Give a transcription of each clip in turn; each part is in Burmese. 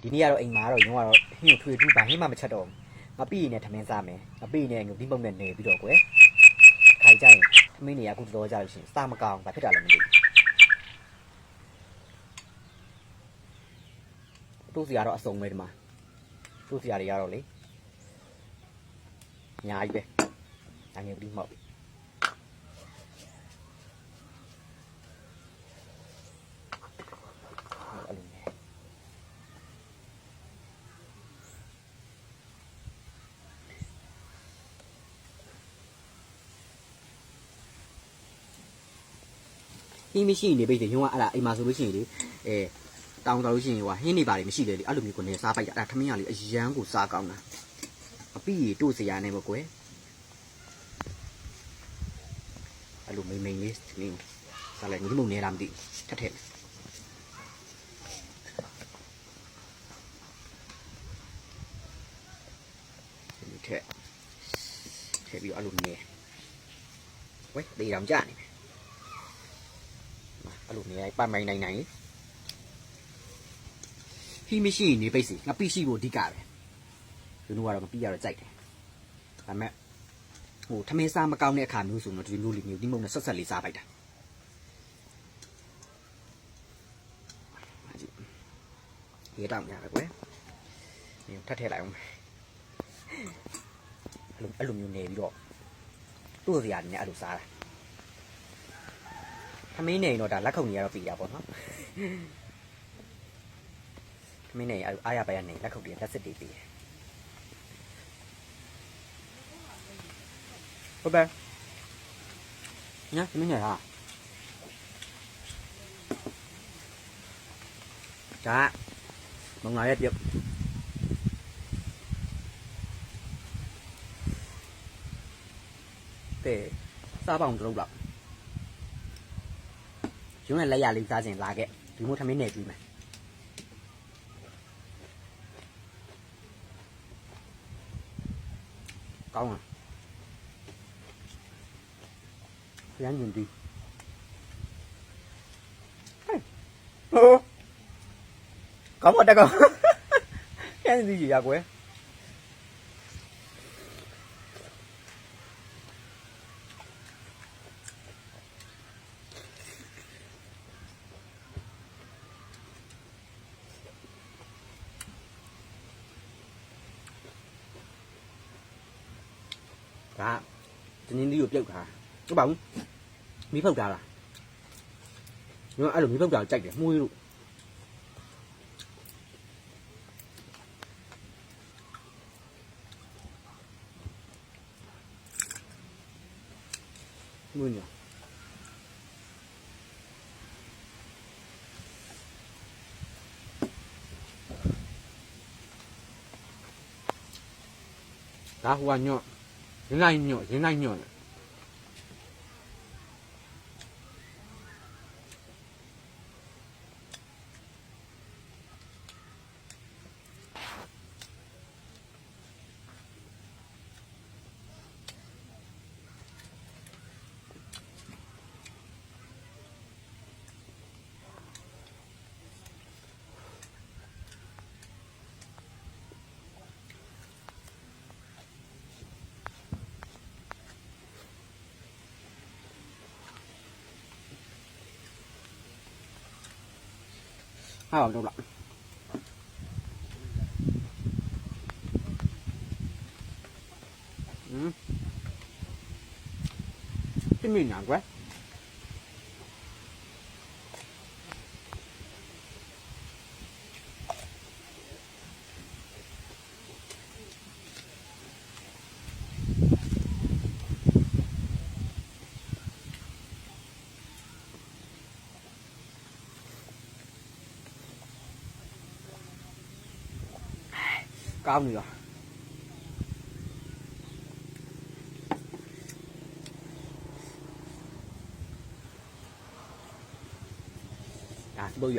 ဒီနေ့ကတော့အိမ်မှာတော့ရုံးကတော့ဟင်းကိုထွေထူးပါဟင်းမှမချက်တော့ငါပြီးရင်လည်းထမင်းစားမယ်ငါပြီးရင်လည်းငုံဒီမုံနဲ့နေပြီးတော့ကွယ်ခိုင်ကြရင်ထမင်းတွေကအခုတော်ကြလို့ရှိရင်စားမကောင်းဘာဖြစ်တာလဲမသိဘူးတို့စီကတော့အစုံပဲဒီမှာတို့စီတွေကတော့လေအများကြီးပဲအငယ်ပြီးမောက်ဟင်းမရှိနေပြီရုံးကအဲ့ဒါအိမ်မှာဆိုလို့ရှိရင်လေတောင်းတော်လို့ရှိရင်ဟိုဟင်းနေပါလေမရှိလေအဲ့လိုမျိုးကိုနေစားပိုက်တာအဲ့ဒါထမင်းကလေအရန်ကိုစားကောင်းတာအပြီးရီတို့စရာနေပေါ့ကွယ်အဲ့လိုမိန်လေးဒီနေ့စားလိုက်ဒီမုံနေလားမသိထက်ထက်ဒီထက်ပြီးအဲ့လိုနေဝဲဒီတောင်ကြနေအဲ့လိုနေရာပတ်မိုင်းနိုင်ဟီမရှိနေပိတ်စီငါပိရှိကိုအဓိကပဲဒီလိုကတော့ငါပိရတော့ကြိုက်တယ်ဒါပေမဲ့ဟိုထမင်းစားမကောင်းတဲ့အခါမျိုးဆိုတော့ဒီလိုလေးမျိုးဒီမုံနဲ့ဆက်ဆက်လေးစားပိုက်တာရေတောင်ရပဲကွယ်ဒီထပ်ထည့်လိုက်အောင်အဲ့လိုမျိုးနေပြီးတော့တို့စရာနေအဲ့လိုစားတာထမင်းနေတော့ဒါလက်ခုံကြီးကတော့ပြီးရပါတော့ထမင်းနေအားရပါရနေလက်ခုံကြီးလက်စစ်တွေပြီးဟုတ်ပါညာထမင်းနေဟာဒါမငါရဲ့ပြုတ်တဲ့စားပေါင်းတို့လောက်ရုံးနဲ့လက်ရလေးစားခြင်းလာခဲ့ဒီမို့ထမင်းနေပြီးမယ်ကောင်းလားရမ်းကျင်ဒီဟိုကောင်းမတက်ကောင်းရမ်းကျင်ဒီရကွယ်ဒါတင်းင်းလေးကိုပြုတ်ထားဟုတ်ပါဘူးမီးဖုတ်ထားလားညအဲ့လိုမီးဖုတ်တာကြိုက်တယ်မှုေးလို့မှုညဒါဟိုကညော့ရင်းလိုက်ညော့ရင်းလိုက်ညော့ဟာတော့လားcái miếng nào quá cao nhiều bơi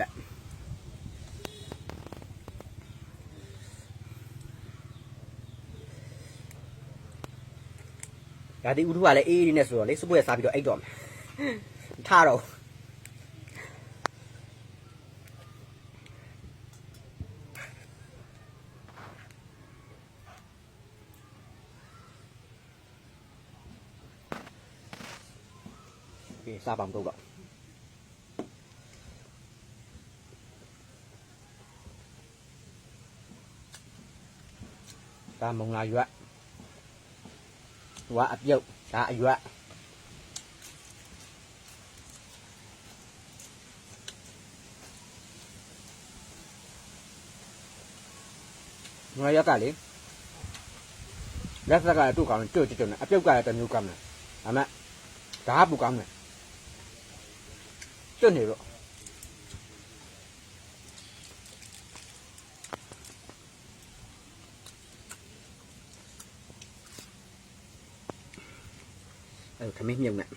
vậy đi uống thuốc lại y đi nè rồi lấy số bữa sao bị đội anh đòn tha rồi ကဲစားပေါင်းတော့ဒါမုံလာရွက်ဝါအပြုတ်ဒါအရွက်ငါရက်ကလေလက်ဆက်ကလည်းသူ့ကောင်းတယ်တွေ့တယ်အပြုတ်ကလည်းတစ်မျိုးကောင်းတယ်ဒါမဲ့ဒါကပူကောင်းတယ်ကျွတ်နေတော့အဲ့ခမင်းမြုပ်နဲ့